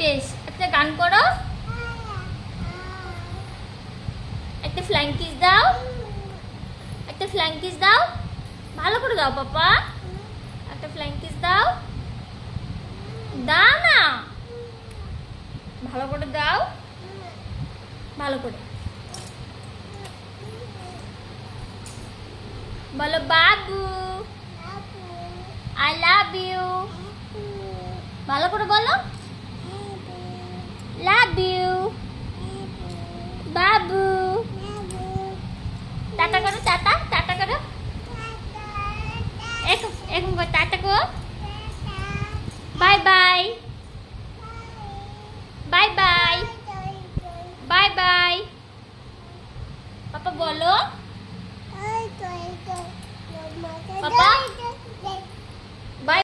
বেশ, একটা গান করো, একটা ফ্লাইং কিস দাও, একটা ফ্লাইং কিস দাও, ভালো করে দাও পাপা, একটা ফ্লাইং কিস দাও, দাও না, ভালো করে দাও, ভালো করে বলো বাবু, আই লাভ ইউ, ভালো করে বলো, লাভ ইউ বাবু, টাটা করো, টাটা, টাটা করো, এখন টাটা করো, বাই বাই।